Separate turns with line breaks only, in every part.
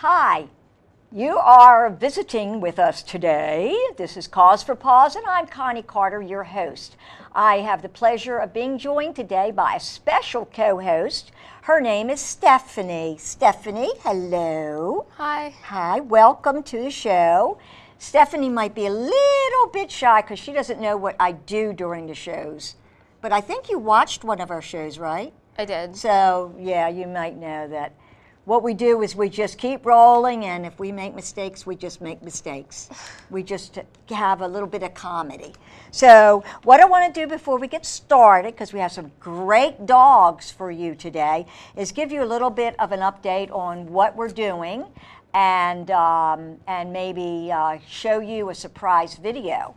Hi, you are visiting with us today. This is Cause for Paws, and I'm Connie Carter, your host. I have the pleasure of being joined today by a special co-host. Her name is Stephanie. Stephanie, hello.
Hi.
Hi, welcome to the show. Stephanie might be a little bit shy because she doesn't know what I do during the shows. But I think you watched one of our shows, right?
I did.
So, yeah, you might know that what we do is we just keep rolling, and if we make mistakes, we just make mistakes. We just have a little bit of comedy. So what I want to do before we get started, because we have some great dogs for you today, is give you a little bit of an update on what we're doing and maybe show you a surprise video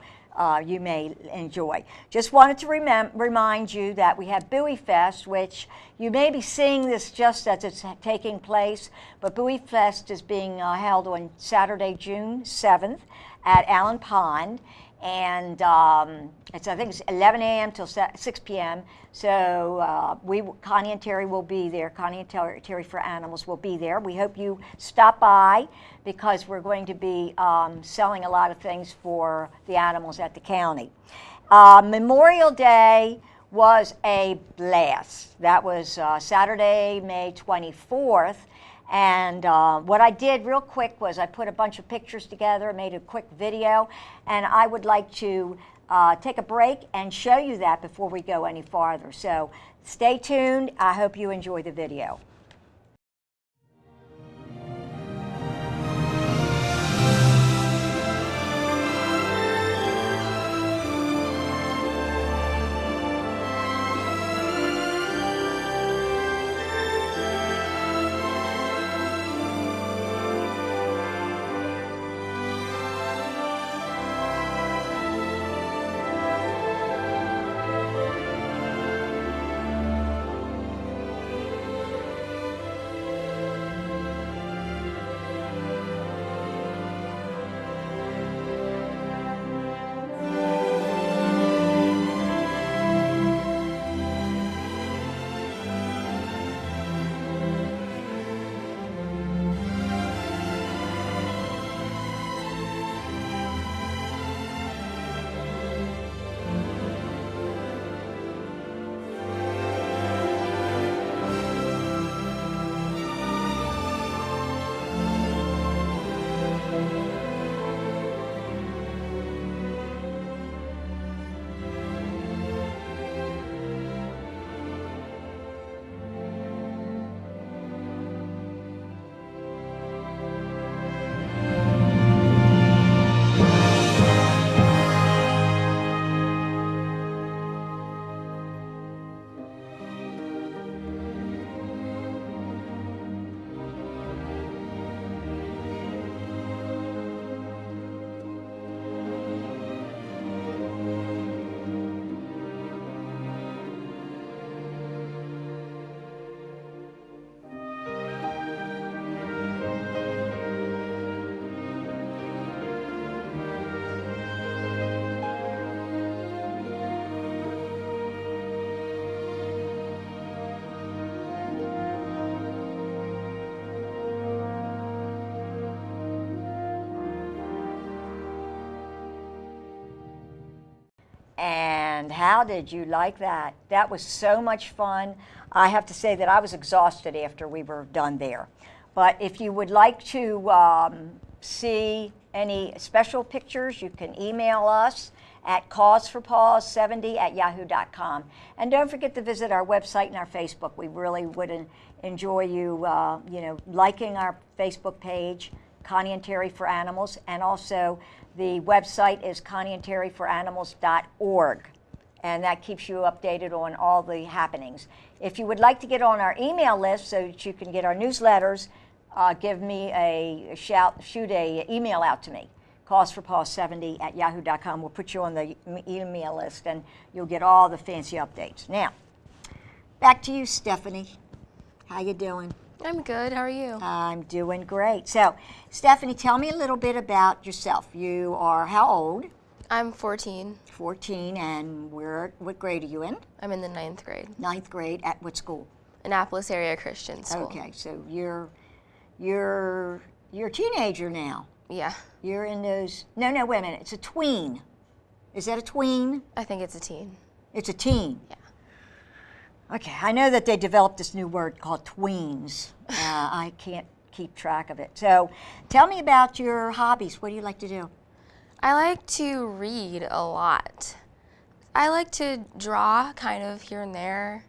you may enjoy. Just wanted to remind you that we have Bowie Fest, which you may be seeing this just as it's taking place, but Bowie Fest is being held on Saturday, June 7th at Allen Pond, and I think it's 11 a.m. till 6 p.m. So Connie and Terry will be there. Connie and Terry for Animals will be there. We hope you stop by because we're going to be selling a lot of things for the animals at the county. Memorial Day was a blast. That was Saturday, May 24th. And what I did real quick was I put a bunch of pictures together, made a quick video, and I would like to take a break and show you that before we go any farther. So stay tuned. I hope you enjoy the video. And how did you like that? That was so much fun. I have to say that I was exhausted after we were done there. But if you would like to see any special pictures, you can email us at causeforpaws70@yahoo.com. And don't forget to visit our website and our Facebook. We really would enjoy you, liking our Facebook page, Connie and Terry for Animals, and also the website is connieandterryforanimals.org, and that keeps you updated on all the happenings. If you would like to get on our email list so that you can get our newsletters, give me a shout, shoot a email out to me, causeforpaws70@yahoo.com. We'll put you on the email list, and you'll get all the fancy updates. Now, back to you, Stephanie. How you doing?
I'm good. How are you?
I'm doing great. So, Stephanie, tell me a little bit about yourself. You are how old?
I'm 14.
14, and what grade are you in?
I'm in the 9th grade.
9th grade at what school?
Annapolis Area Christian School.
Okay, so you're You're a teenager now.
Yeah.
You're in those, no, wait a minute, it's a tween. Is that a tween?
I think it's a teen.
It's a teen.
Yeah.
Okay, I know that they developed this new word called tweens. I can't keep track of it. So tell me about your hobbies. What do you like to do?
I like to read a lot. I like to draw kind of here and there.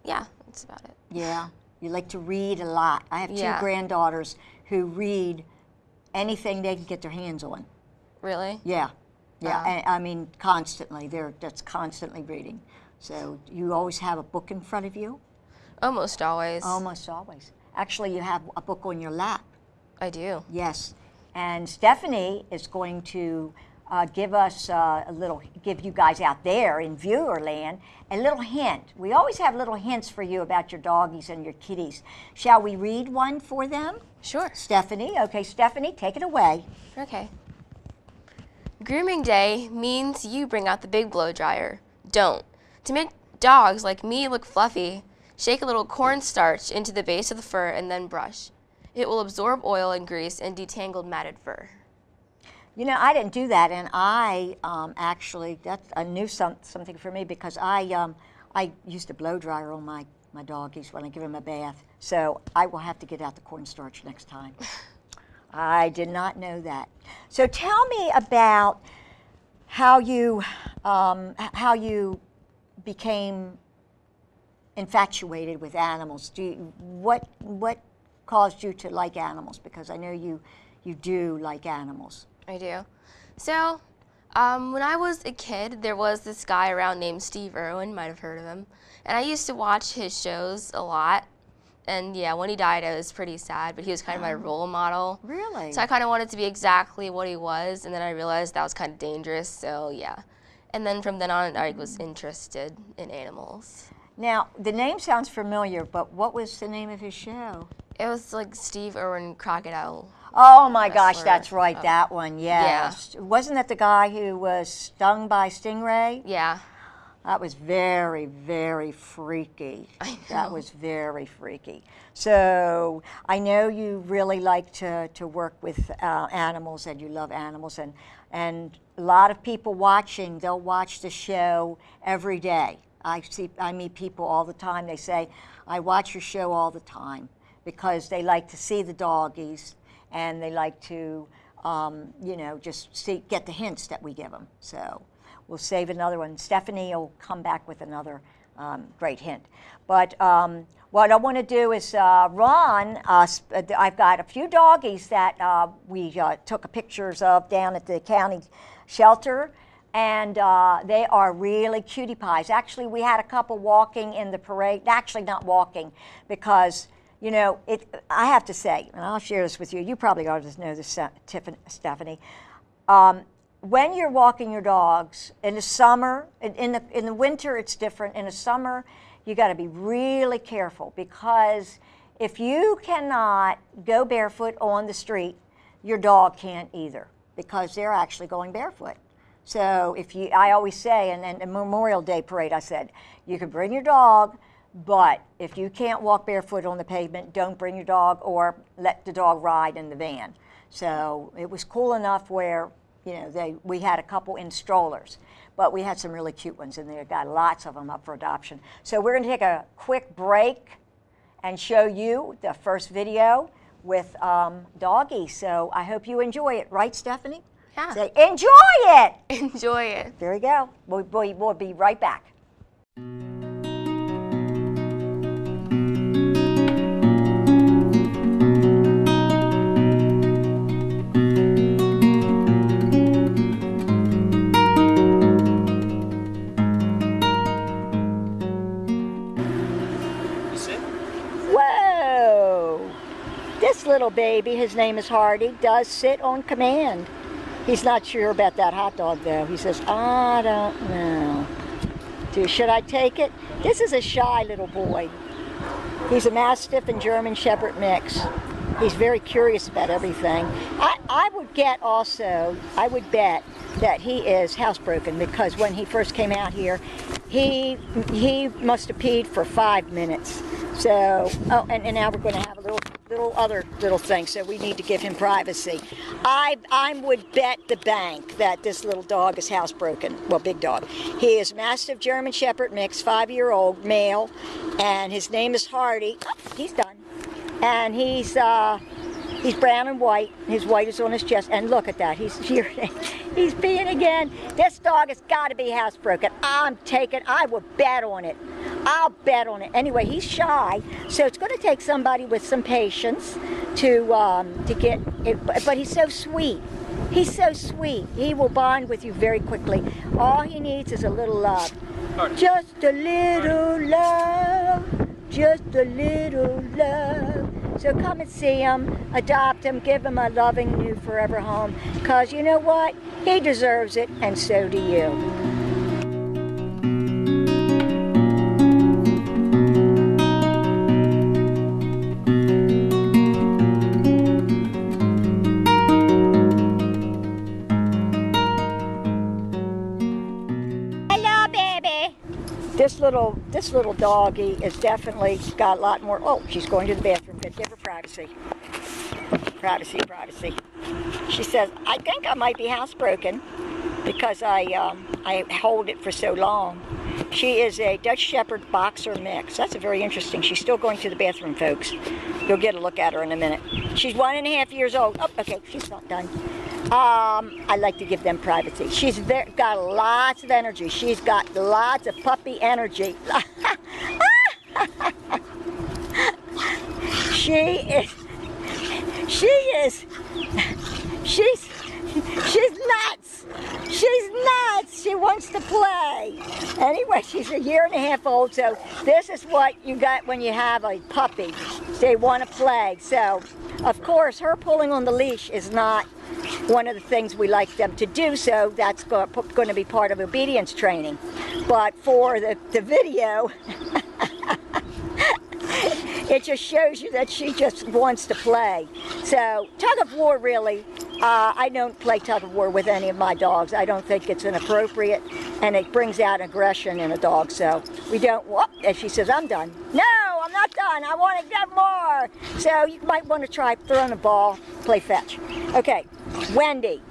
Yeah, that's about it.
Yeah, you like to read a lot. I have two granddaughters who read anything they can get their hands on.
Really?
Yeah, yeah. I mean, constantly. That's constantly reading. So you always have a book in front of you?
Almost always.
Almost always. Actually, you have a book on your lap.
I do.
Yes. And Stephanie is going to give us give you guys out there in viewer land a little hint. We always have little hints for you about your doggies and your kitties. Shall we read one for them?
Sure.
Stephanie. Okay, Stephanie, take it away.
Okay. Grooming day means you bring out the big blow dryer. Don't. To make dogs like me look fluffy, shake a little cornstarch into the base of the fur and then brush. It will absorb oil and grease and detangle matted fur.
You know, I didn't do that, and I actually, that's a new something for me because I used a blow dryer on my doggies when I give them a bath. So I will have to get out the cornstarch next time. I did not know that. So tell me about how you became infatuated with animals. What caused you to like animals? Because I know you do like animals.
I do. So, when I was a kid, there was this guy around named Steve Irwin, might have heard of him, and I used to watch his shows a lot. And yeah, when he died, I was pretty sad, but he was kind of my role model.
Really?
So I kind of wanted to be exactly what he was, and then I realized that was kind of dangerous, so yeah. And then from then on, I was interested in animals.
Now, the name sounds familiar, but what was the name of his show?
It was like Steve Irwin Crocodile.
Oh my gosh,
wrestler.
that's right, that one, yes. Yeah. Wasn't that the guy who was stung by a stingray?
Yeah.
That was very, very freaky.
I know.
That was very freaky. So I know you really like to work with animals, and you love animals, and a lot of people watching, they'll watch the show every day. I meet people all the time. They say, I watch your show all the time because they like to see the doggies and they like to, just get the hints that we give them. So we'll save another one. Stephanie will come back with another great hint. But what I want to do is Ron, I've got a few doggies that we took pictures of down at the county shelter. And they are really cutie pies. Actually, we had a couple walking in the parade. Actually, not walking, because, I have to say, and I'll share this with you. You probably already know this, Stephanie. When you're walking your dogs in the summer, in the winter, it's different. In the summer, you got to be really careful, because if you cannot go barefoot on the street, your dog can't either, because they're actually going barefoot. So I always say, and then the Memorial Day parade, I said, you can bring your dog, but if you can't walk barefoot on the pavement, don't bring your dog or let the dog ride in the van. So it was cool enough where, we had a couple in strollers, but we had some really cute ones, and they got lots of them up for adoption. So we're going to take a quick break and show you the first video with Doggy. So I hope you enjoy it. Right, Stephanie?
Yeah.
Say, enjoy it!
Enjoy it.
There we go. We'll be right back. Whoa! This little baby, his name is Hardy, does sit on command. He's not sure about that hot dog, though. He says, I don't know. Should I take it? This is a shy little boy. He's a Mastiff and German Shepherd mix. He's very curious about everything. I would bet that he is housebroken, because when he first came out here, he must have peed for 5 minutes. So, oh, and now we're going to have a other little thing. So we need to give him privacy. I would bet the bank that this little dog is housebroken. Well, big dog. He is Mastiff German Shepherd mix, 5-year-old male, and his name is Hardy. Oh, he's done. And he's brown and white. His white is on his chest. And look at that. He's peeing again. This dog has got to be housebroken. I will bet on it. I'll bet on it. Anyway, he's shy, so it's going to take somebody with some patience to get it. But he's so sweet. He's so sweet. He will bond with you very quickly. All he needs is a little love. Just a little love. Just a little love. So come and see him, adopt him, give him a loving new forever home. Because you know what? He deserves it, and so do you. This little doggy is definitely got a lot more. Oh, she's going to the bathroom. Give her privacy. Privacy, privacy. She says, I think I might be housebroken because I hold it for so long. She is a Dutch Shepherd Boxer mix. That's very interesting. She's still going to the bathroom, folks. You'll get a look at her in a minute. She's 1.5 years old. Oh, okay, she's not done. I like to give them privacy. She's got lots of energy. She's got lots of puppy energy. She's nuts. She's nuts. She wants to play. Anyway, she's 1.5 years old, so this is what you got when you have a puppy. They want to play. So, of course, her pulling on the leash is not one of the things we like them to do, so that's going to be part of obedience training. But for the video, it just shows you that she just wants to play. So tug of war, really, I don't play tug of war with any of my dogs. I don't think it's inappropriate, and it brings out aggression in a dog. So we don't, whoop, and she says, I'm done. No, I'm not done. I want to get more. So you might want to try throwing a ball, play fetch. Okay, Wendy,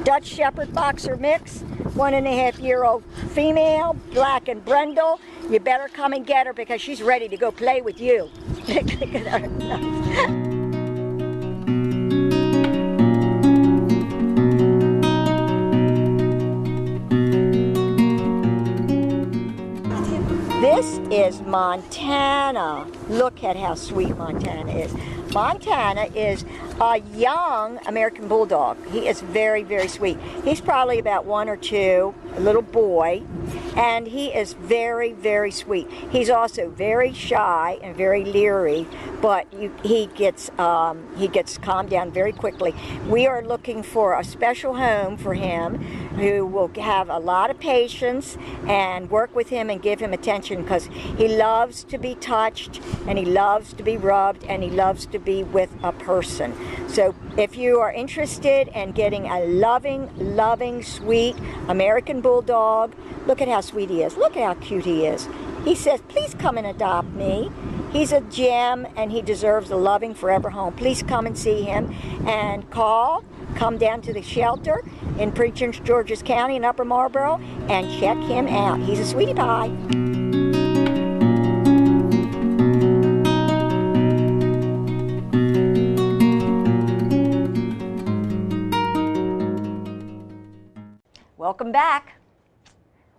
Dutch Shepherd Boxer mix, 1.5-year-old female, black and brindle. You better come and get her because she's ready to go play with you. This is Montana. Look at how sweet Montana is. Montana is a young American Bulldog. He is very, very sweet. He's probably about 1 or 2, a little boy, and he is very, very sweet. He's also very shy and very leery, but he gets calmed down very quickly. We are looking for a special home for him who will have a lot of patience and work with him and give him attention because he loves to be touched and he loves to be rubbed and he loves to be with a person. So if you are interested in getting a loving, sweet American Bulldog, look at how sweet he is. Look at how cute he is. He says, please come and adopt me. He's a gem and he deserves a loving forever home. Please come and see him and come down to the shelter in Prince George's County in Upper Marlboro and check him out. He's a sweetie pie. Welcome back.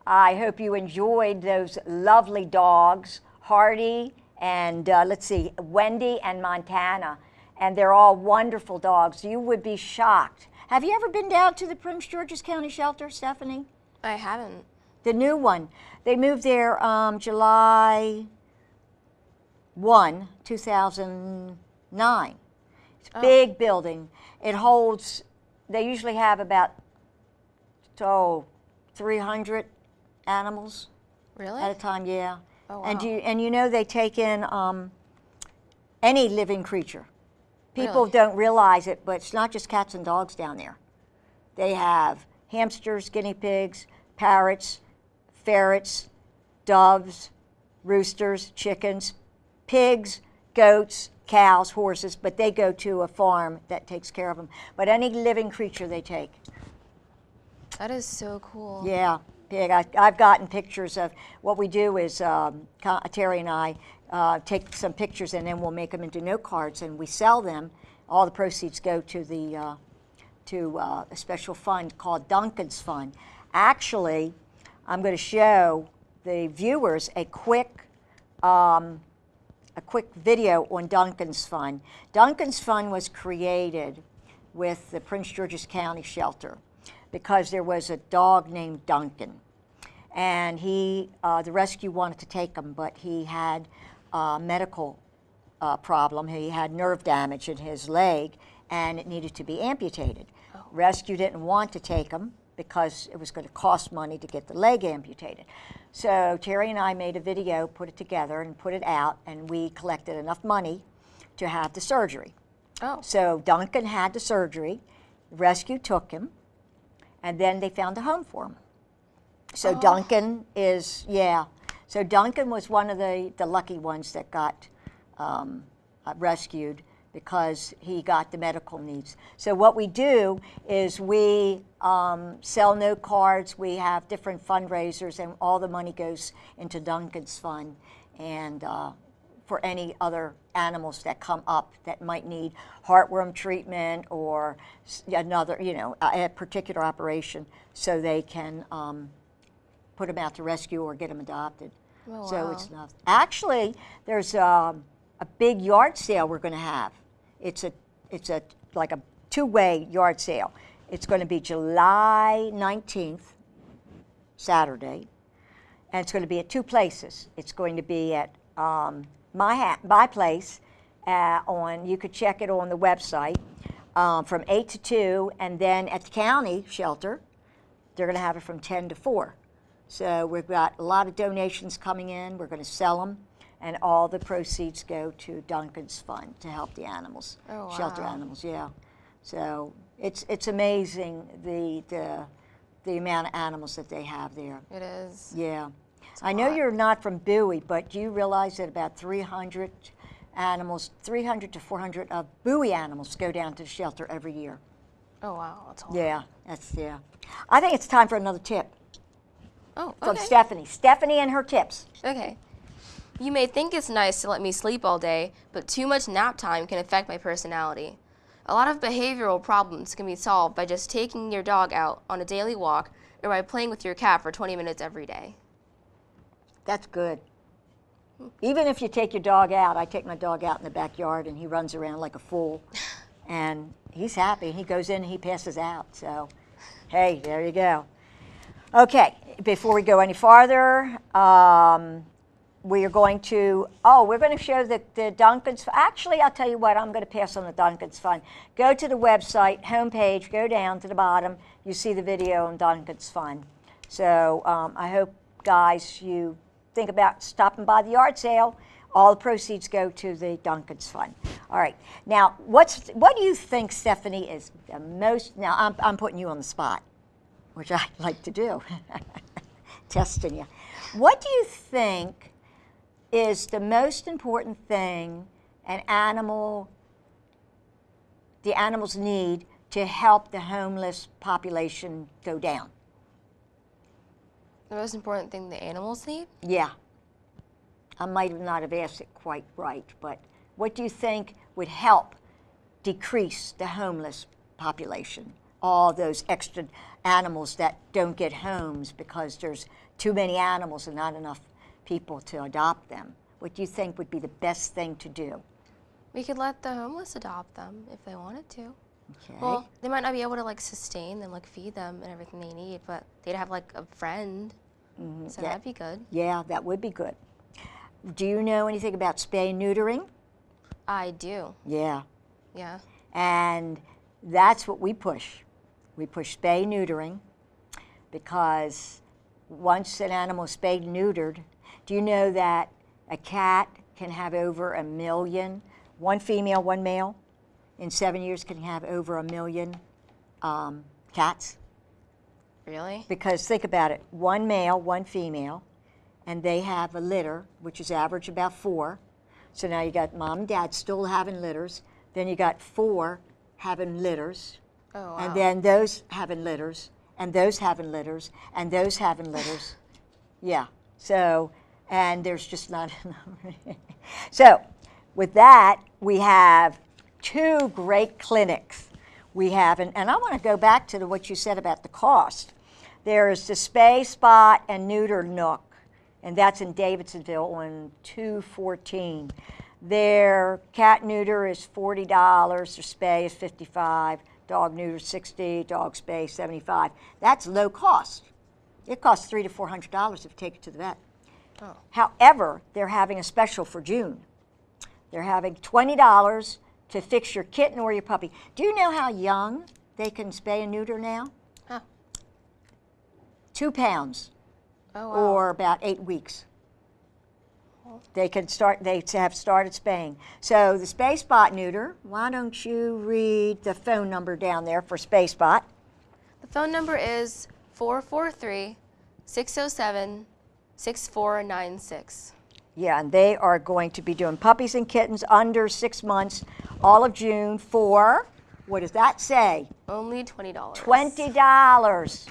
I hope you enjoyed those lovely dogs, Hardy and let's see, Wendy and Montana. And they're all wonderful dogs. You would be shocked. Have you ever been down to the Prince George's County shelter, Stephanie?
I haven't.
The new one. They moved there July 1, 2009. It's a big building. It holds, they usually have about 300 animals.
Really?
At a time, yeah.
Oh, wow.
And you know they take in any living creature. People
Really?
don't realize it, but it's not just cats and dogs down there. They have hamsters, guinea pigs, parrots, ferrets, doves, roosters, chickens, pigs, goats, cows, horses, but they go to a farm that takes care of them. But any living creature they take.
That is so cool.
Yeah, pig. I've gotten pictures of what we do is Terry and I take some pictures and then we'll make them into note cards and we sell them. All the proceeds go to the a special fund called Duncan's Fund. Actually, I'm going to show the viewers a quick video on Duncan's Fund. Duncan's Fund was created with the Prince George's County shelter because there was a dog named Duncan. And the rescue wanted to take him, but he had a medical problem. He had nerve damage in his leg, and it needed to be amputated. Oh. Rescue didn't want to take him because it was going to cost money to get the leg amputated. So Terry and I made a video, put it together, and put it out, and we collected enough money to have the surgery.
Oh.
So Duncan had the surgery, rescue took him, and then they found a home for him. So Duncan is, yeah. So Duncan was one of the lucky ones that got rescued because he got the medical needs. So what we do is we sell note cards, we have different fundraisers, and all the money goes into Duncan's Fund and for any other animals that come up that might need heartworm treatment or another, a particular operation so they can put them out to rescue or get them adopted.
Oh,
so
wow.
it's not. Actually, there's a big yard sale we're going to have. It's like a two-way yard sale. It's going to be July 19th, Saturday, and it's going to be at two places. It's going to be at my place you could check it on the website from 8 to 2, and then at the county shelter, they're going to have it from 10 to 4. So we've got a lot of donations coming in. We're going to sell them, and all the proceeds go to Duncan's Fund to help the animals, shelter animals. Yeah. So it's amazing the amount of animals that they have there.
It is.
Yeah. I know you're not from Bowie, but do you realize that about 300 to 400 of Bowie animals go down to the shelter every year?
Oh, wow. That's a lot.
Yeah. I think it's time for another tip.
Oh, okay.
From Stephanie. Stephanie and her tips.
Okay. You may think it's nice to let me sleep all day, but too much nap time can affect my personality. A lot of behavioral problems can be solved by just taking your dog out on a daily walk or by playing with your cat for 20 minutes every day.
That's good. Even if you take your dog out, I take my dog out in the backyard and he runs around like a fool. And he's happy. He goes in and he passes out. So, hey, there you go. Okay, before we go any farther, we are going to, we're going to show the Duncan's. Actually, I'll tell you what, I'm going to pass on the Duncan's Fund. Go to the website, homepage, go down to the bottom. You see the video on Duncan's Fund. So I hope, guys, you think about stopping by the yard sale. All the proceeds go to the Duncan's Fund. All right. Now, what do you think, Stephanie, is the most? Now, I'm putting you on the spot, which I like to do, testing you. What do you think is the most important thing the animals need to help the homeless population go down?
The most important thing the animals need?
Yeah. I might not have asked it quite right, but what do you think would help decrease the homeless population? All those extra animals that don't get homes because there's too many animals and not enough people to adopt them. What do you think would be the best thing to do?
We could let the homeless adopt them if they wanted to.
Okay.
Well, they might not be able to sustain them, feed them and everything they need, but they'd have a friend. Mm-hmm. So that'd be good.
Yeah, that would be good. Do you know anything about spay and neutering?
I do.
Yeah.
Yeah.
And that's what we push. We push spay neutering because once an animal is spayed and neutered, do you know that a cat can have over 1 million, one female, one male, in 7 years can have over 1 million cats?
Really?
Because think about it, one male, one female, and they have a litter, which is average about 4. So now you got mom and dad still having litters. Then you got 4 having litters.
Oh, wow.
And then those having litters, and those having litters, and those having litters. Yeah. So, and there's just not enough. So, with that, we have 2 great clinics. We have, and I want to go back to what you said about the cost. There is the Spay, Spot, and Neuter Nook, and that's in Davidsonville on 214. Their cat neuter is $40, their spay is $55, dog neuter $60, dog spay $75. That's low cost. It costs $300 to $400 if you take it to the vet.
Oh.
However, they're having a special for June. They're having $20 to fix your kitten or your puppy. Do you know how young they can spay and neuter now?
Huh.
2 pounds,
Oh, wow.
or about 8 weeks. They have started spaying. So the Spay Spot neuter, why don't you read the phone number down there for Spay Spot?
The phone number is 443-607-6496.
Yeah, and they are going to be doing puppies and kittens under 6 months all of June for, what does that say?
Only $20.
$20.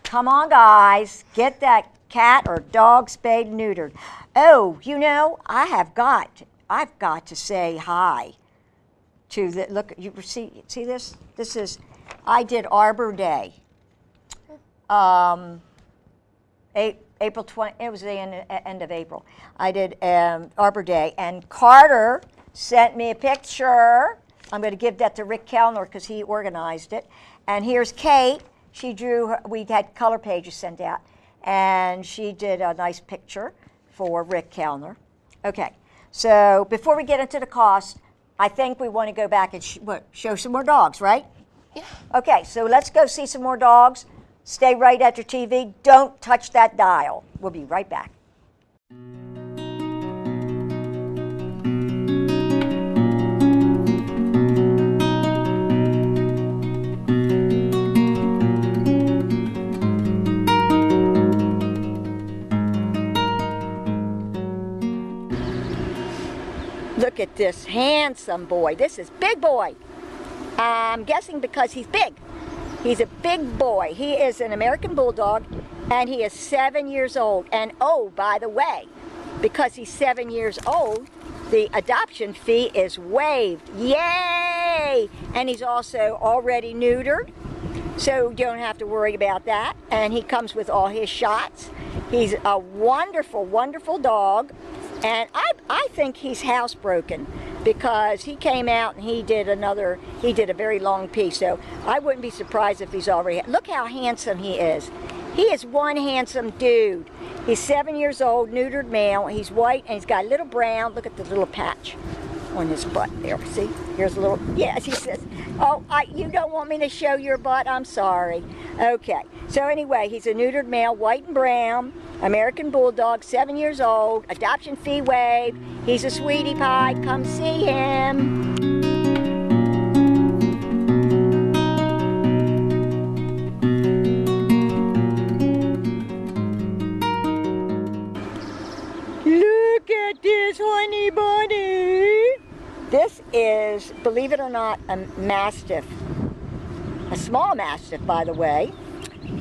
Come on, guys, get that cat or dog spayed and neutered. Oh, you know, I've got to say hi to the, look, you see this? This is, I did Arbor Day. April 20, it was the end of April. I did Arbor Day, and Carter sent me a picture. I'm going to give that to Rick Kellner because he organized it. And here's Kate. She drew, we had color pages sent out, and she did a nice picture for Rick Kellner. Okay, so before we get into the cost, I think we want to go back and show some more dogs, right?
Yeah.
Okay, so let's go see some more dogs. Stay right at your TV. Don't touch that dial. We'll be right back. Look at this handsome boy. This is big boy. I'm guessing because he's big. He's a big boy. He is an American Bulldog, and he is 7 years old. And oh, by the way, because he's 7 years old, the adoption fee is waived. Yay! And he's also already neutered, so you don't have to worry about that. And he comes with all his shots. He's a wonderful, wonderful dog. And I think he's housebroken because he came out and he did a very long piece. So I wouldn't be surprised if he's already, look how handsome he is. He is one handsome dude. He's 7 years old, neutered male. He's white and he's got a little brown. Look at the little patch on his butt there. See, here's a little, yes, he says, oh, you don't want me to show your butt? I'm sorry. Okay, so anyway, he's a neutered male, white and brown, American Bulldog, 7 years old, adoption fee waived. He's a sweetie pie. Come see him. Look at this honey bunny. This is, believe it or not, a Mastiff. A small Mastiff, by the way.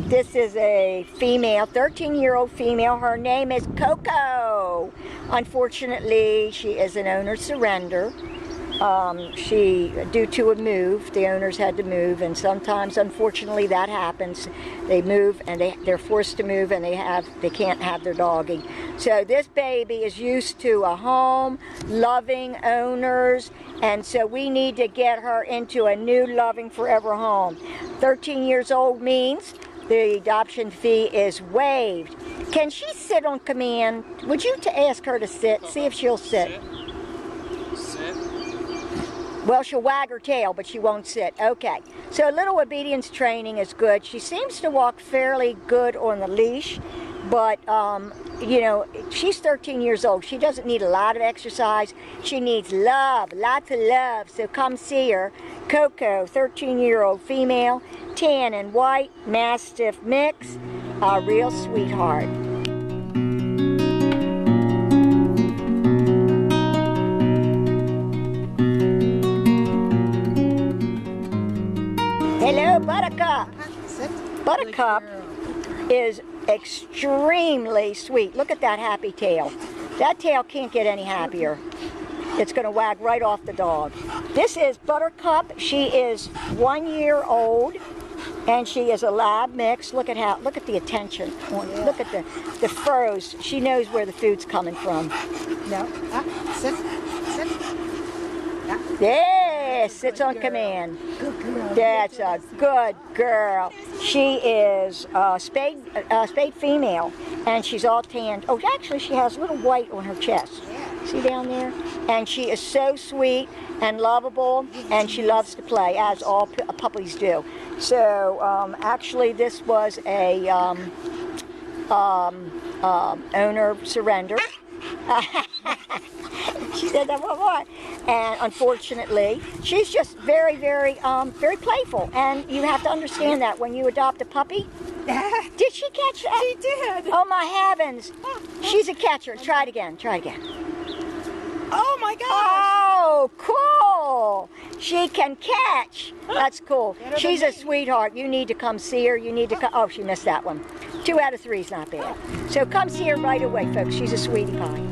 This is a female, 13-year-old female. Her name is Coco. Unfortunately, she is an owner surrender. Due to a move, the owners had to move, and sometimes, unfortunately, that happens. They move, and they're forced to move, and they can't have their doggy. So this baby is used to a home, loving owners, and so we need to get her into a new loving forever home. 13 years old means the adoption fee is waived. Can she sit on command? Would you ask her to sit? See if she'll sit.
Sit.
Well, she'll wag her tail, but she won't sit. Okay. So a little obedience training is good. She seems to walk fairly good on the leash, but, you know, she's 13 years old. She doesn't need a lot of exercise. She needs love, lots of love. So come see her. Coco, 13-year-old female, tan and white, Mastiff mix, a real sweetheart. Buttercup is extremely sweet. Look at that happy tail. That tail can't get any happier. It's going to wag right off the dog. This is Buttercup. She is 1 year old, and she is a lab mix. Look at the attention. Look at the furrows. She knows where the food's coming from.
No. Sit.
Yeah, sits on command. That's a good girl. She is spayed female, and she's all tanned. Oh, actually, she has a little white on her chest. See down there? And she is so sweet and lovable, and she loves to play, as all puppies do. So, actually, this was a owner surrender. She said that one more. And unfortunately, she's just very, very, very playful. And you have to understand that when you adopt a puppy. Did she catch that?
She did.
Oh my heavens. She's a catcher. Try it again.
Oh my gosh.
Oh, cool. She can catch. That's cool. She's a sweetheart. You need to come see her. You need to come. Oh, she missed that one. 2 out of 3 is not bad. So come see her right away, folks. She's a sweetie pie.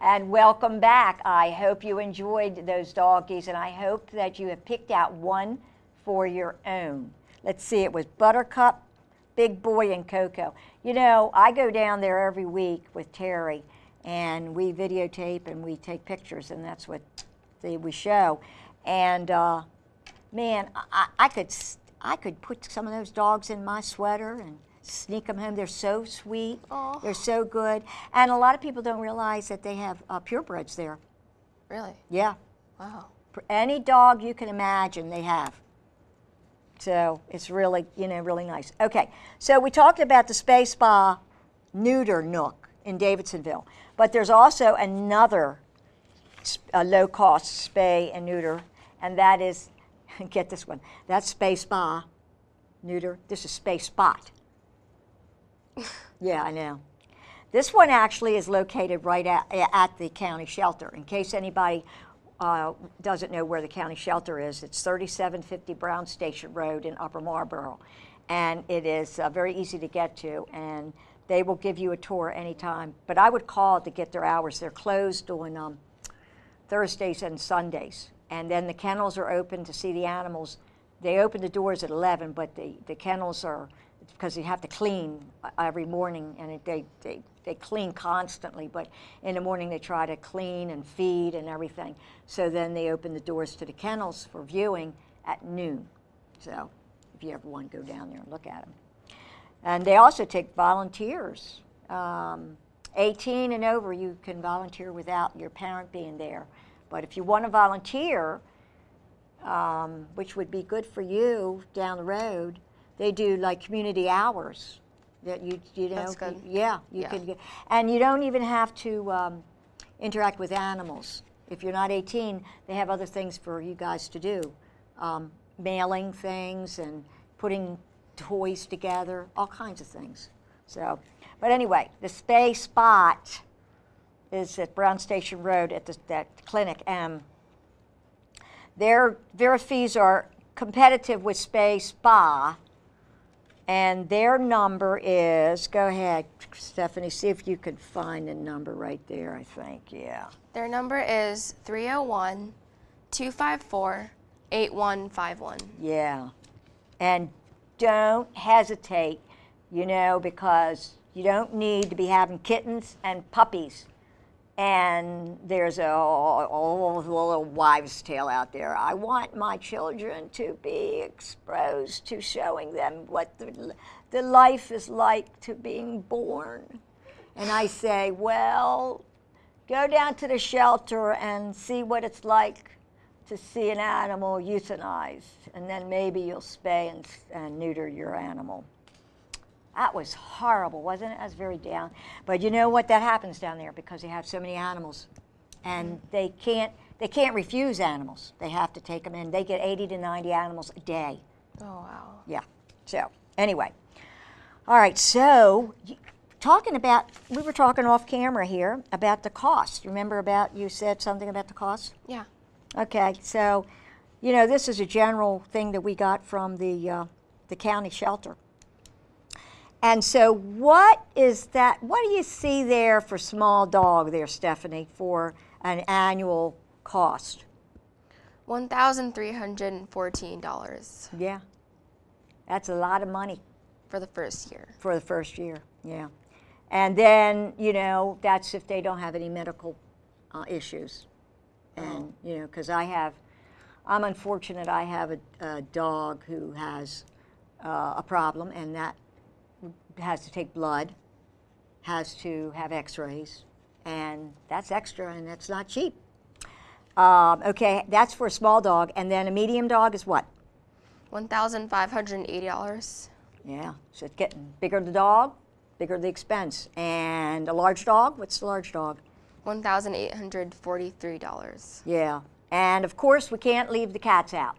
And welcome back. I hope you enjoyed those doggies, and I hope that you have picked out one for your own. Let's see, it was Buttercup, Big Boy, and Coco. You know, I go down there every week with Terry, and we videotape and we take pictures, and that's what we show. And man, I could put some of those dogs in my sweater and sneak them home. They're so sweet.
Aww.
They're so good. And a lot of people don't realize that they have purebreds there.
Really?
Yeah.
Wow.
Any dog you can imagine, they have. So it's really, really nice. Okay, so we talked about the Spay Spa Neuter Nook in Davidsonville, but there's also another low-cost spay and neuter, and that is, get this one, that's Spay Spa Neuter. This is Spay Spot. Yeah, I know. This one actually is located right at the county shelter. In case anybody doesn't know where the county shelter is, it's 3750 Brown Station Road in Upper Marlboro. And it is very easy to get to, and they will give you a tour anytime. But I would call to get their hours. They're closed on Thursdays and Sundays. And then the kennels are open to see the animals. They open the doors at 11, but the kennels are, because you have to clean every morning, and they clean constantly, but in the morning they try to clean and feed and everything. So then they open the doors to the kennels for viewing at noon. So if you ever want to go down there and look at them. And they also take volunteers. 18 and over, you can volunteer without your parent being there. But if you want to volunteer, which would be good for you down the road, they do like community hours that you know.
That's good.
Yeah, you can get, and you don't even have to interact with animals. If you're not 18, they have other things for you guys to do, mailing things and putting toys together, all kinds of things. So, but anyway, the Spay Spot is at Brown Station Road at that clinic. Their fees are competitive with Spay Spa. And their number is, go ahead, Stephanie, see if you can find the number right there, I think, yeah.
Their number is 301-254-8151.
Yeah. And don't hesitate, because you don't need to be having kittens and puppies. And there's a little wives' tale out there. I want my children to be exposed to showing them what the life is like to being born. And I say, well, go down to the shelter and see what it's like to see an animal euthanized. And then maybe you'll spay and neuter your animal. That was horrible, wasn't it? That was very down. But you know what? That happens down there because they have so many animals. And they can't refuse animals. They have to take them in. They get 80 to 90 animals a day.
Oh, wow.
Yeah. So, anyway. All right, so we were talking off camera here about the cost. Remember you said something about the cost?
Yeah.
Okay, so, this is a general thing that we got from the county shelter. And so what is that, what do you see there for small dog there, Stephanie, for an annual cost?
$1,314
Yeah, that's a lot of money.
for the first year.
For the first year, yeah. And then, that's if they don't have any medical issues. And, because I'm unfortunate, I have a dog who has a problem, and that has to take blood, has to have x-rays, and that's extra, and that's not cheap. Okay, that's for a small dog, and then a medium dog is what?
$1,580.
Yeah, so it's getting bigger the dog, bigger the expense. And a large dog, what's the large dog?
$1,843.
Yeah, and of course we can't leave the cats out.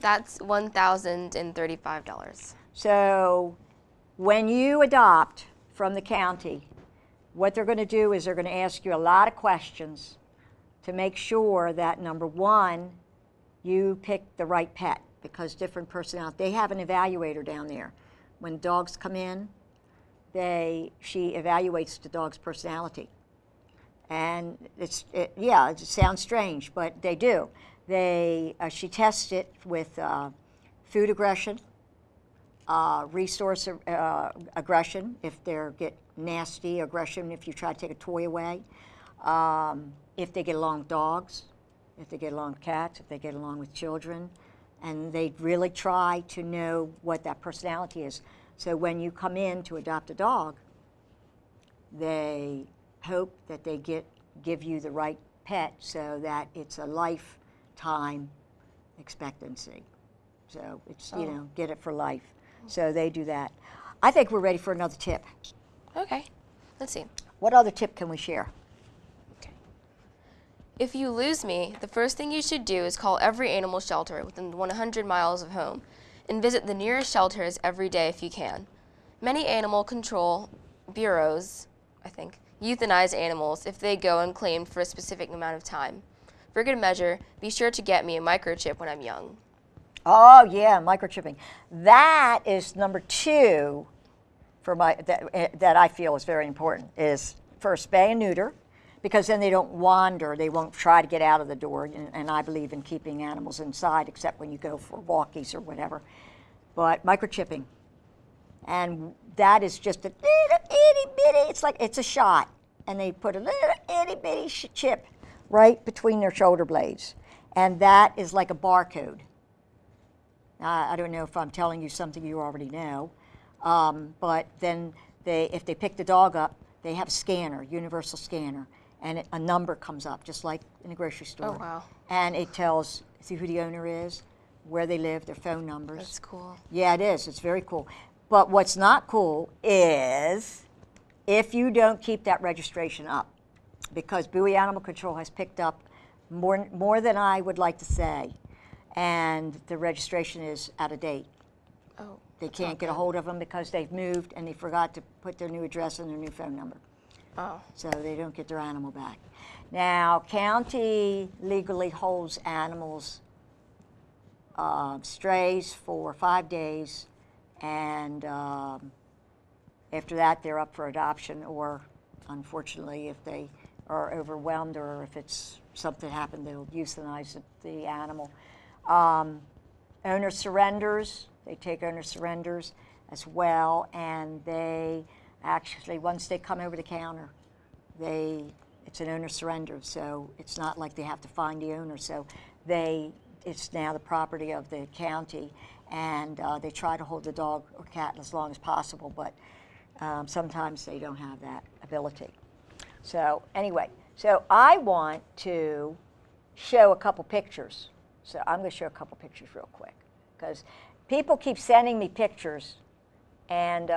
That's $1,035.
So when you adopt from the county, what they're going to do is they're going to ask you a lot of questions to make sure that, number one, you pick the right pet, because different personality. They have an evaluator down there. When dogs come in, she evaluates the dog's personality. And it sounds strange, but they do. She tests it with food aggression, resource aggression, if they get nasty aggression, if you try to take a toy away, if they get along with dogs, if they get along with cats, if they get along with children. And they really try to know what that personality is. So when you come in to adopt a dog, they hope that they give you the right pet so that it's a lifetime expectancy. So it's, get it for life. So they do that. I think we're ready for another tip.
Okay, let's see.
What other tip can we share?
If you lose me, the first thing you should do is call every animal shelter within 100 miles of home and visit the nearest shelters every day if you can. Many animal control bureaus, euthanize animals if they go unclaimed for a specific amount of time. For good measure, be sure to get me a microchip when I'm young.
Oh, yeah, microchipping. That is number 2 for that I feel is very important, is first spay and neuter. Because then they don't wander, they won't try to get out of the door, and I believe in keeping animals inside except when you go for walkies or whatever. But microchipping, and that is just a little itty bitty, it's a shot, and they put a little itty bitty chip right between their shoulder blades, and that is like a barcode. I don't know if I'm telling you something you already know, but then if they pick the dog up, they have a scanner, universal scanner, and a number comes up, just like in a grocery store.
Oh, wow.
And it tells who the owner is, where they live, their phone numbers.
That's cool.
Yeah, it is. It's very cool. But what's not cool is if you don't keep that registration up, because Bowie Animal Control has picked up more than I would like to say, and the registration is out of date.
Oh.
They can't get a hold of them because they've moved and they forgot to put their new address and their new phone number.
Oh.
So they don't get their animal back. Now, county legally holds animals, strays, for 5 days, and after that they're up for adoption, or unfortunately if they are overwhelmed or if it's something happened, they'll euthanize the animal. Owner surrenders. They take owner surrenders as well, and they actually, once they come over the counter, it's an owner surrender, so it's not like they have to find the owner. So it's now the property of the county, and they try to hold the dog or cat as long as possible, but sometimes they don't have that ability. So anyway, so I want to show a couple pictures. So I'm going to show a couple pictures real quick, because people keep sending me pictures, and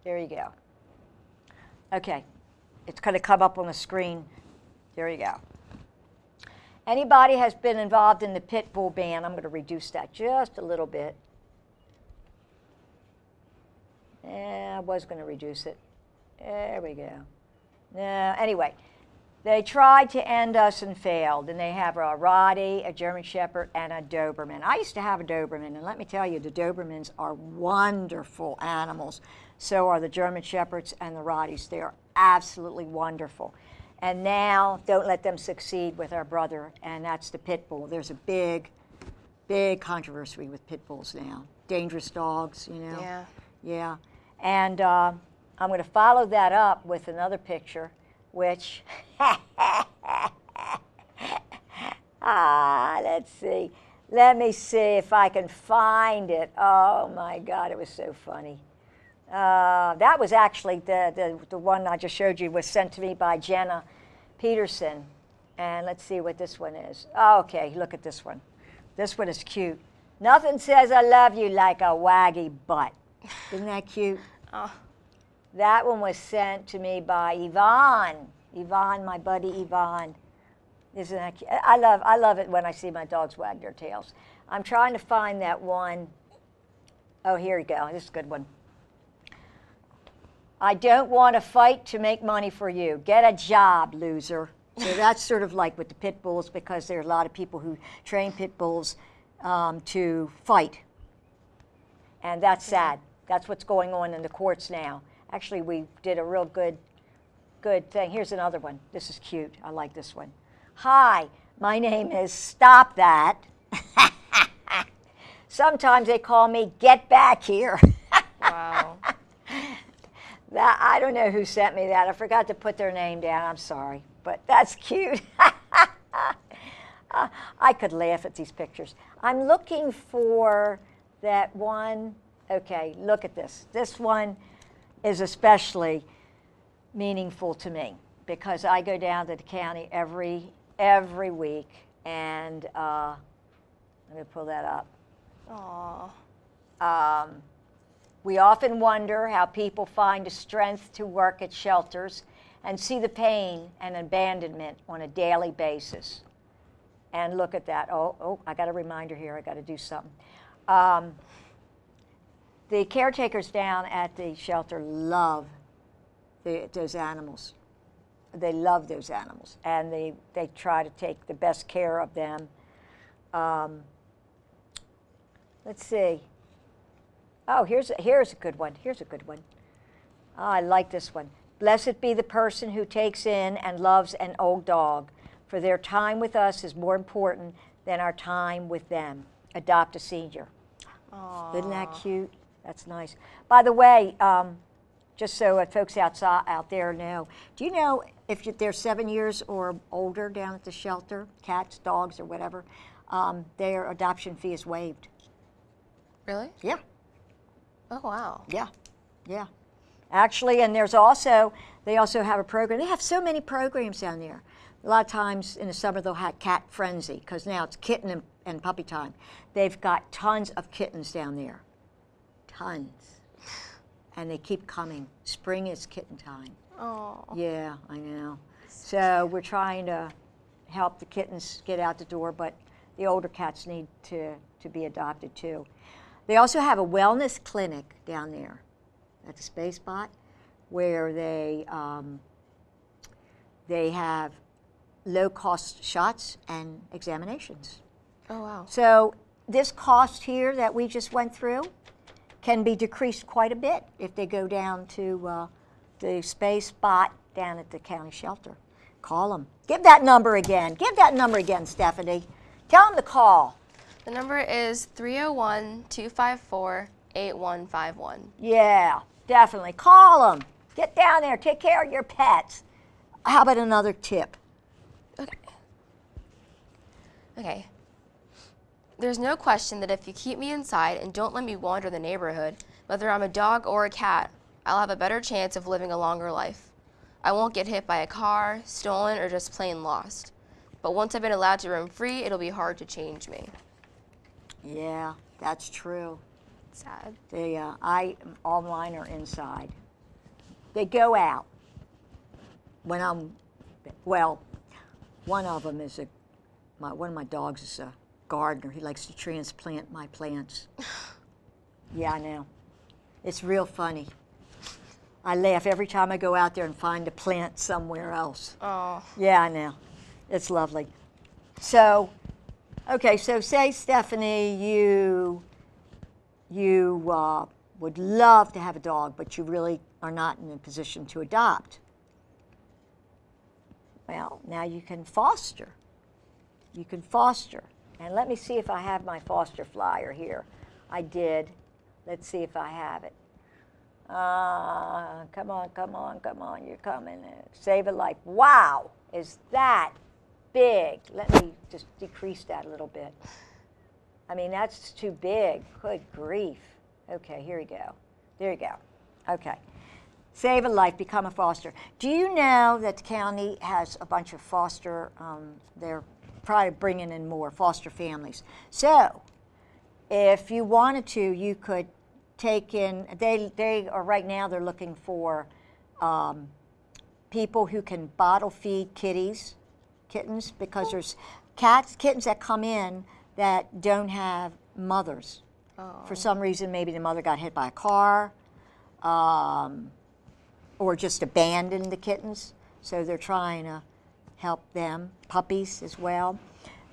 there you go. Okay, it's going to come up on the screen. There you go. Anybody has been involved in the pit bull ban? I'm going to reduce that just a little bit. I was going to reduce it. There we go. No, anyway, they tried to end us and failed, and they have a Rottie, a German Shepherd, and a Doberman. I used to have a Doberman, and let me tell you, the Dobermans are wonderful animals. So are the German Shepherds and the Rotties. They are absolutely wonderful. And now, don't let them succeed with our brother, and that's the Pit Bull. There's a big controversy with Pit Bulls now. Dangerous dogs, you know.
Yeah.
Yeah. And I'm going to follow that up with another picture, which, let's see. Let me see if I can find it. Oh, my God, it was so funny. That was actually the one I just showed you was sent to me by Jenna Peterson. And let's see what this one is. Oh, okay, look at this one. This one is cute. Nothing says I love you like a waggy butt. Isn't that cute?
Oh.
That one was sent to me by Yvonne. Yvonne, my buddy Yvonne. Isn't that cute? I love it when I see my dogs wag their tails. I'm trying to find that one. Oh, here we go. This is a good one. I don't want to fight to make money for you. Get a job, loser. So that's sort of like with the pit bulls, because there are a lot of people who train pit bulls to fight. And that's sad. That's what's going on in the courts now. Actually, we did a real good thing. Here's another one. This is cute. I like this one. Hi, my name is Stop That. Sometimes they call me Get Back Here.
Wow.
That, I don't know who sent me that. I forgot to put their name down. I'm sorry. But that's cute. I could laugh at these pictures. I'm looking for that one. Okay, look at this. This one is especially meaningful to me because I go down to the county every week, and let me pull that up.
Aww.
We often wonder how people find the strength to work at shelters and see the pain and abandonment on a daily basis. And look at that. Oh, I got a reminder here. I got to do something. The caretakers down at the shelter love those animals. They love those animals, and they try to take the best care of them. Let's see. Oh, here's a good one. Here's a good one. Oh, I like this one. Blessed be the person who takes in and loves an old dog, for their time with us is more important than our time with them. Adopt a senior.
Aww.
Isn't that cute? That's nice. By the way, just so folks out there know, do you know if they're 7 years or older down at the shelter, cats, dogs, or whatever, their adoption fee is waived?
Really?
Yeah.
Oh, wow.
Yeah, yeah. Actually, and they also have a program. They have so many programs down there. A lot of times in the summer they'll have cat frenzy because now it's kitten and puppy time. They've got tons of kittens down there. Tons. And they keep coming. Spring is kitten time.
Oh.
Yeah, I know. So we're trying to help the kittens get out the door, but the older cats need to be adopted too. They also have a wellness clinic down there at the Space Spot where they have low-cost shots and examinations.
Oh, wow.
So this cost here that we just went through can be decreased quite a bit if they go down to the Space Spot down at the county shelter. Call them. Give that number again. Give that number again, Stephanie. Tell them to call.
The number is 301-254-8151.
Yeah, definitely. Call them. Get down there. Take care of your pets. How about another tip?
Okay. There's no question that if you keep me inside and don't let me wander the neighborhood, whether I'm a dog or a cat, I'll have a better chance of living a longer life. I won't get hit by a car, stolen, or just plain lost. But once I've been allowed to roam free, it'll be hard to change me.
Yeah, that's true.
Sad.
All mine are inside. They go out when one of them is one of my dogs is a gardener. He likes to transplant my plants. Yeah, I know. It's real funny. I laugh every time I go out there and find a plant somewhere else.
Oh.
Yeah, I know. It's lovely. So, okay, so say, Stephanie, you would love to have a dog, but you really are not in a position to adopt. Well, now you can foster. You can foster. And let me see if I have my foster flyer here. I did. Let's see if I have it. Come on, come on, come on. You're coming. Save a life. Wow, is that big? Let me just decrease that a little bit. I mean, that's too big. Good grief. Okay, here we go. There you go. Okay. Save a life, become a foster. Do you know that the county has a bunch of foster, they're probably bringing in more foster families. So if you wanted to, you could take in, they are right now, they're looking for people who can bottle feed kittens, because there's kittens that come in that don't have mothers.
Oh.
For some reason, maybe the mother got hit by a car, or just abandoned the kittens. So they're trying to help them, puppies as well.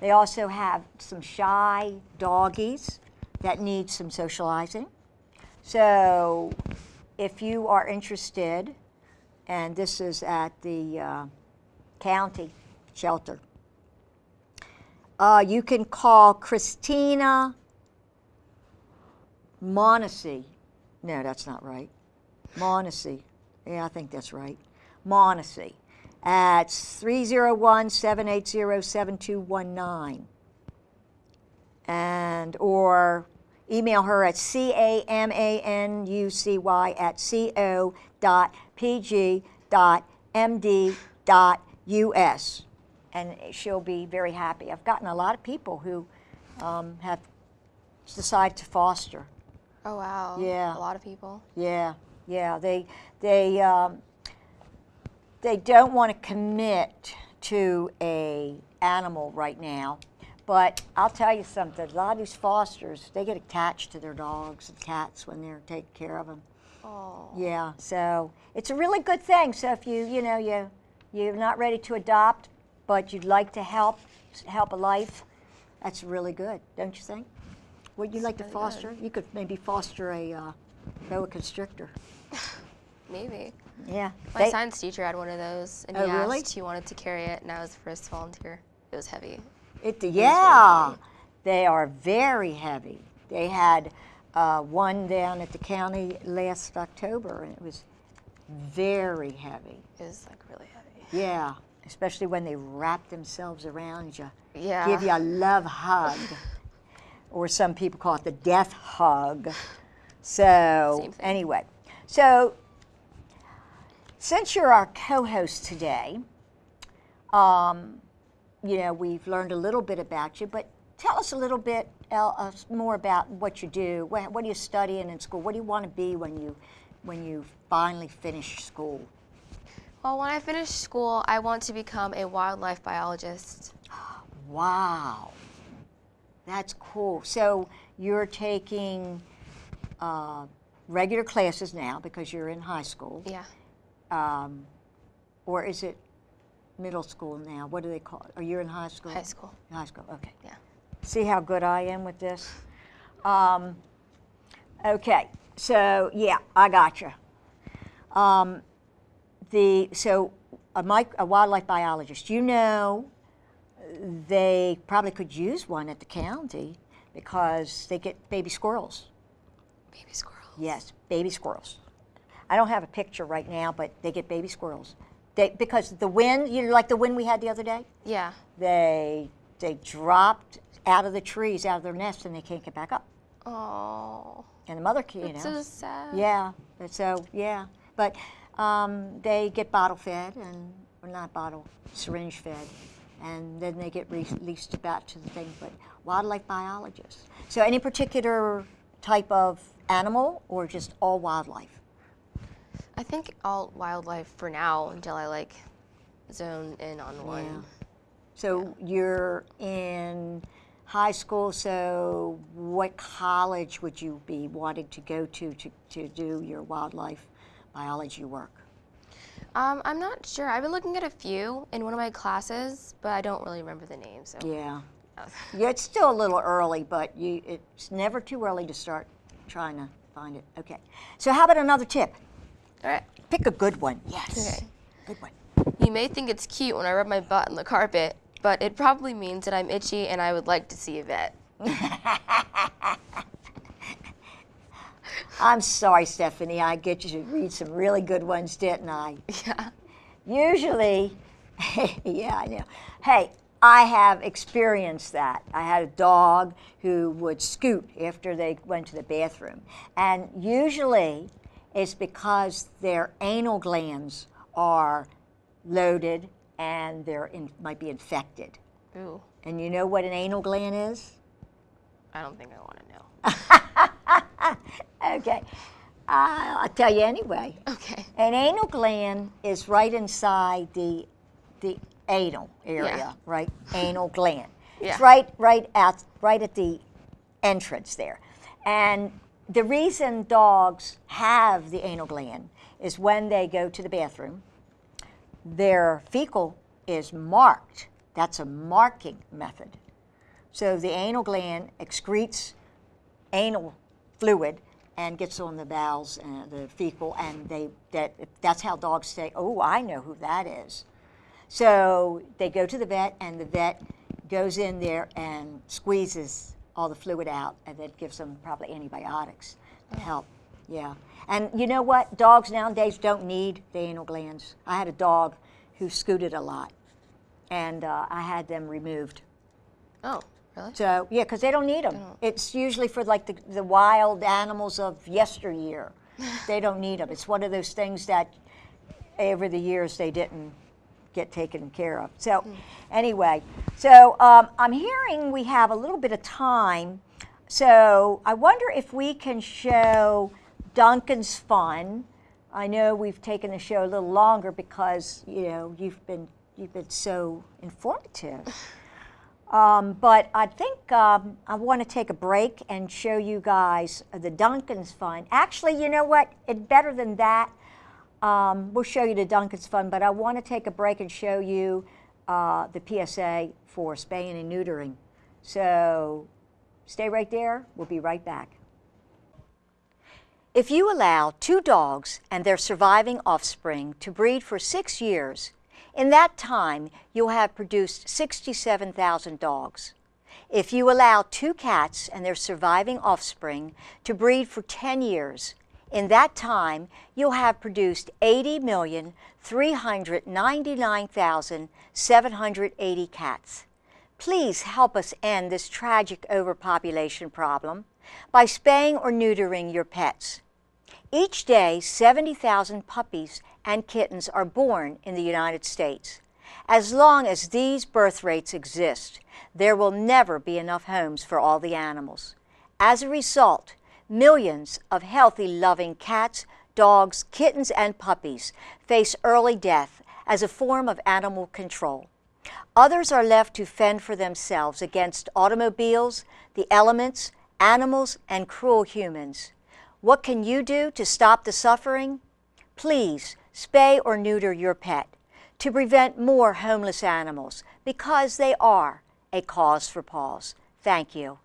They also have some shy doggies that need some socializing. So if you are interested, and this is at the county shelter, you can call Christina Monacy. No, that's not right. Monacy. Yeah, I think that's right. Monacy. At 301-780-7219. And or email her at camanucy.co.pg.md.us. And she'll be very happy. I've gotten a lot of people who have decided to foster.
Oh, wow.
Yeah.
A lot of people.
Yeah, yeah. They don't want to commit to a animal right now, but I'll tell you something. A lot of these fosters, they get attached to their dogs and cats when they're taking care of them.
Oh.
Yeah, so it's a really good thing. So if you're not ready to adopt, but you'd like to help a life, that's really good, don't you think? Would you like to foster?
Good.
You could maybe foster a boa constrictor.
Maybe.
Yeah.
My science teacher had one of those, and he
Oh, really?
asked who wanted to carry it, and I was the first volunteer. It was heavy.
Yeah,
really
they are very heavy. They had one down at the county last October, and it was very heavy.
It was like really heavy.
Yeah, especially when they wrap themselves around you,
Yeah.
give you a love hug, or some people call it the death hug. So
Same thing.
anyway, so since you're our co-host today, we've learned a little bit about you, but tell us a little bit more about what you do. What are you studying in school? What do you want to be when you finally finish school?
Well, when I finish school, I want to become a wildlife biologist.
Wow, that's cool. So you're taking regular classes now because you're in high school.
Yeah.
Or is it middle school now? What do they call it? Are you in high school?
High school.
High school, okay.
Yeah.
See how good I am with this? Okay, so yeah, I got you. A wildlife biologist, they probably could use one at the county because they get baby squirrels.
Baby squirrels.
Yes, baby squirrels. I don't have a picture right now, but they get baby squirrels. Because the wind, like the wind we had the other day,
Yeah.
they dropped out of the trees, out of their nests, and they can't get back up.
Oh.
And the mother,
That's so sad.
Yeah. So yeah, but they get bottle fed or not bottle, syringe fed, and then they get released back to the thing. But wildlife biologists. So any particular type of animal or just all wildlife?
I think all wildlife for now until I zone in on one.
Yeah. So you're in high school, so what college would you be wanting to go to do your wildlife biology work?
I'm not sure. I've been looking at a few in one of my classes, but I don't really remember the names. So.
Yeah. Yeah, it's still a little early, but it's never too early to start trying to find it. Okay. So how about another tip?
All right.
Pick a good one. Yes.
Okay.
Good one.
You may think it's cute when I rub my butt on the carpet, but it probably means that I'm itchy and I would like to see a vet.
I'm sorry, Stephanie. I get you to read some really good ones, didn't I?
Yeah.
Usually, yeah, I know. Hey, I have experienced that. I had a dog who would scoot after they went to the bathroom. And usually it's because their anal glands are loaded and might be infected.
Ooh.
And you know what an anal gland is?
I don't think I want to know.
Okay. I'll tell you anyway.
Okay.
An anal gland is right inside the anal area,
Yeah.
right? Anal gland.
Yeah.
It's right at the entrance there. And the reason dogs have the anal gland is when they go to the bathroom, their fecal is marked. That's a marking method. So the anal gland excretes anal fluid and gets on the bowels and the fecal, and that's how dogs say, oh, I know who that is. So they go to the vet, and the vet goes in there and squeezes all the fluid out, and then gives them probably antibiotics to help. Yeah. And you know what? Dogs nowadays don't need the anal glands. I had a dog who scooted a lot, and I had them removed.
Oh, really?
So, yeah, because they don't need them. It's usually for like the wild animals of yesteryear. They don't need them. It's one of those things that over the years they didn't get taken care of. So anyway, so I'm hearing we have a little bit of time. So I wonder if we can show Duncan's Fun. I know we've taken the show a little longer because, you know, you've been so informative. But I think I want to take a break and show you guys the Duncan's Fun. Actually, you know what? It's better than that. We'll show you the Duncan's Fun, but I want to take a break and show you the PSA for spaying and neutering. So stay right there. We'll be right back. If you allow 2 dogs and their surviving offspring to breed for 6 years, in that time, you'll have produced 67,000 dogs. If you allow 2 cats and their surviving offspring to breed for 10 years, in that time, you'll have produced 80,399,780 cats. Please help us end this tragic overpopulation problem by spaying or neutering your pets. Each day, 70,000 puppies and kittens are born in the United States. As long as these birth rates exist, there will never be enough homes for all the animals. As a result, millions of healthy, loving cats, dogs, kittens, and puppies face early death as a form of animal control. Others are left to fend for themselves against automobiles, the elements, animals, and cruel humans. What can you do to stop the suffering? Please spay or neuter your pet to prevent more homeless animals, because they are a cause for Paws. Thank you.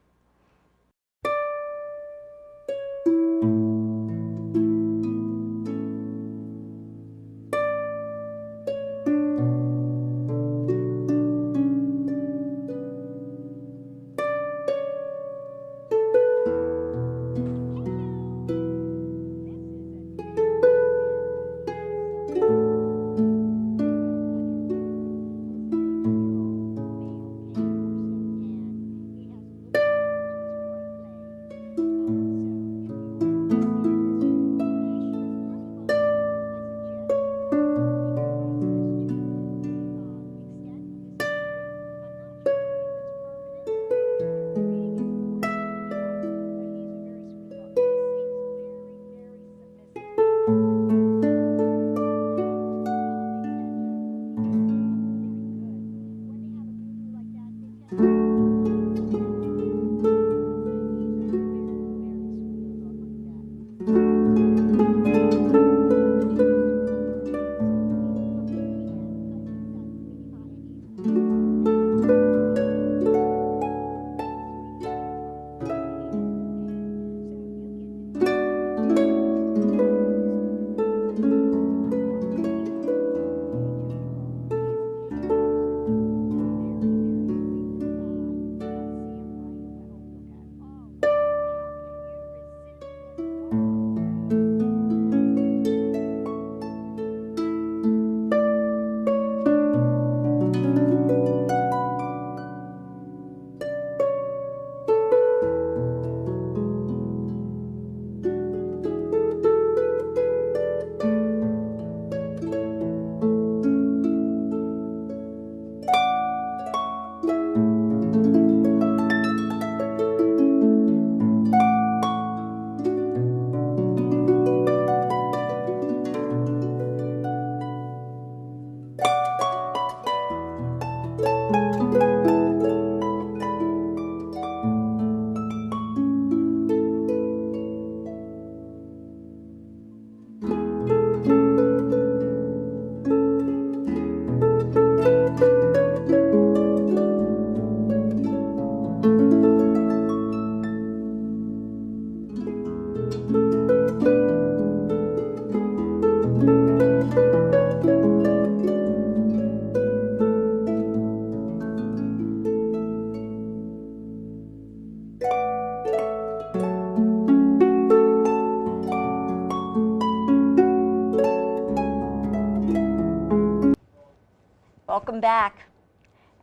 Welcome back.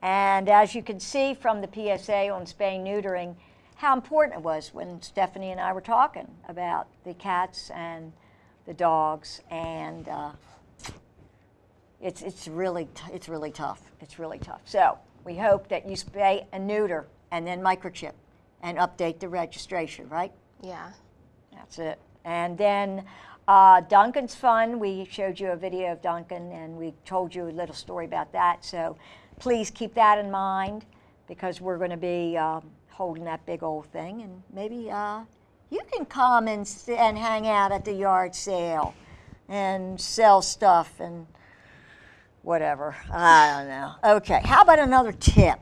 And as you can see from the PSA on spay neutering, how important it was when Stephanie and I were talking about the cats and the dogs, and it's really tough. It's really tough. So we hope that you spay and neuter and then microchip and update the registration, right?
Yeah.
That's it. And then Duncan's fun. We showed you a video of Duncan, and we told you a little story about that. So please keep that in mind, because we're going to be holding that big old thing, and maybe you can come and hang out at the yard sale and sell stuff and whatever. I don't know. Okay, how about another tip?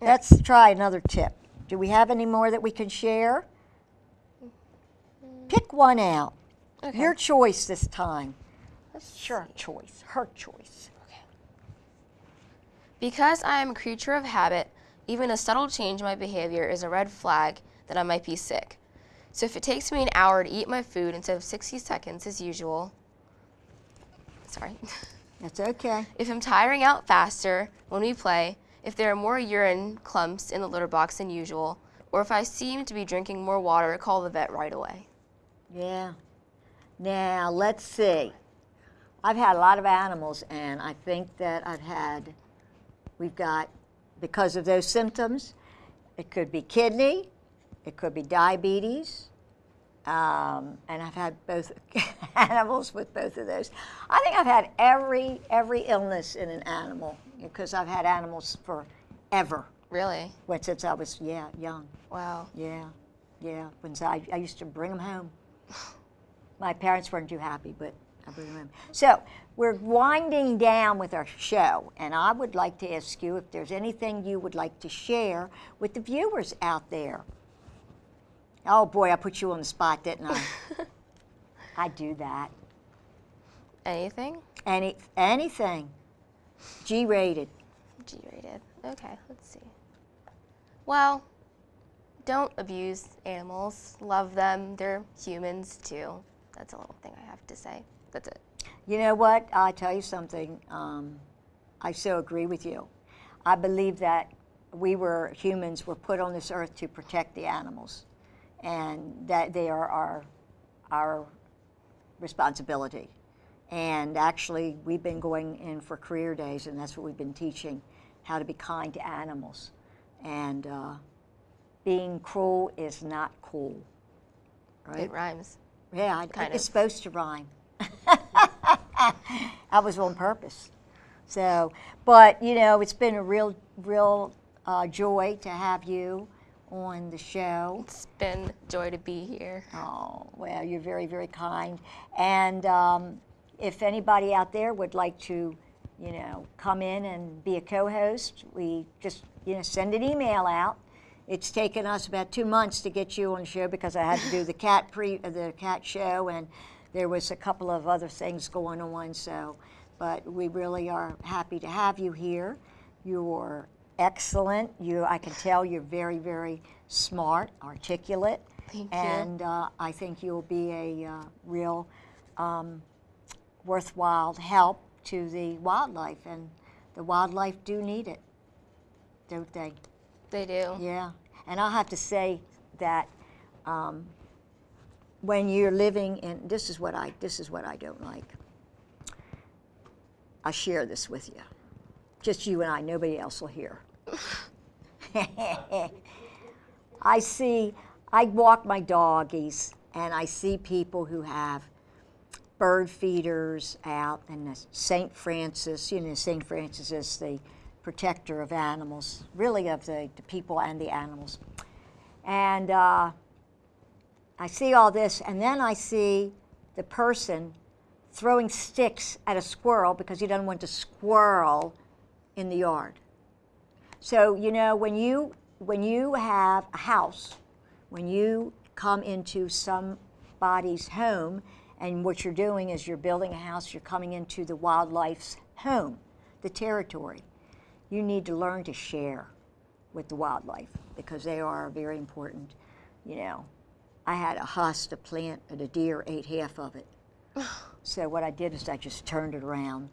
Let's try another tip. Do we have any more that we can share? Pick one out.
Okay.
Your choice this time. Your choice. Her choice.
Because I am a creature of habit, even a subtle change in my behavior is a red flag that I might be sick. So if it takes me an hour to eat my food instead of 60 seconds as usual, sorry.
That's okay.
If I'm tiring out faster when we play, if there are more urine clumps in the litter box than usual, or if I seem to be drinking more water, call the vet right away.
Yeah. Now, let's see. I've had a lot of animals, and I think that we've got, because of those symptoms, it could be kidney, it could be diabetes, and I've had both animals with both of those. I think I've had every illness in an animal, because I've had animals forever.
Really?
Since I was, young.
Wow.
Yeah. When I used to bring them home. My parents weren't too happy, but I bring them home. So we're winding down with our show, and I would like to ask you if there's anything you would like to share with the viewers out there. Oh boy, I put you on the spot, didn't I? I do that.
Anything?
Anything. G-rated.
G-rated. Okay, let's see. Well, don't abuse animals. Love them. They're humans too. That's a little thing I have to say. That's it.
You know what? I'll tell you something. I so agree with you. I believe that humans were put on this earth to protect the animals, and that they are our responsibility. And actually, we've been going in for career days, and that's what we've been teaching, how to be kind to animals. And being cruel is not cool, right?
It rhymes.
Yeah,
Kind
it's
of.
supposed to rhyme. That was on purpose. So, but it's been a real joy to have you on the show.
It's been a joy to be here.
Oh, well, you're very, very kind. And if anybody out there would like to, come in and be a co-host, we just, send an email out. It's taken us about 2 months to get you on the show, because I had to do the cat show, and there was a couple of other things going on. So, but we really are happy to have you here. You're excellent. I can tell you're very, very smart, articulate.
Thank you.
And I think you'll be a real worthwhile help to the wildlife, and the wildlife do need it, don't they?
They do.
Yeah, and I'll have to say that when you're living in, this is what I don't like. I'll share this with you, just you and I. Nobody else will hear. I walk my doggies, and I see people who have bird feeders out, and St. Francis. St. Francis is the protector of animals, really of the people and the animals. And I see all this, and then I see the person throwing sticks at a squirrel because he doesn't want the squirrel in the yard. So, when you have a house, when you come into some body's home, and what you're doing is you're building a house, you're coming into the wildlife's home, the territory. You need to learn to share with the wildlife because they are very important. You know, I had a hosta plant and a deer ate half of it. So what I did is I just turned it around.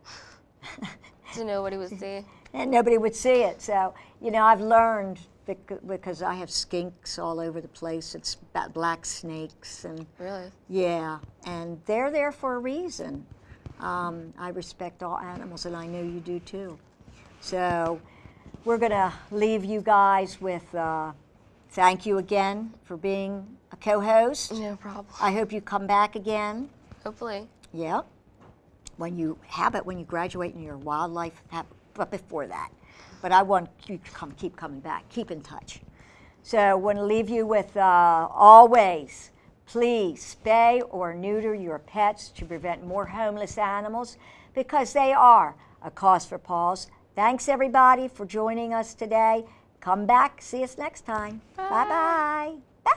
So nobody would see.
And nobody would see it. So, you know, I've learned because I have skinks all over the place. It's black snakes and
Really?
yeah, and they're there for a reason. I respect all animals, and I know you do too. So we're going to leave you guys with thank you again for being a co-host.
No problem.
I hope you come back again.
Hopefully.
Yeah. When you graduate in your wildlife, but before that. But I want you to keep coming back. Keep in touch. So I want to leave you with always, please spay or neuter your pets to prevent more homeless animals because they are a cause for Paws. Thanks everybody for joining us today. Come back. See us next time. Bye-bye. Bye.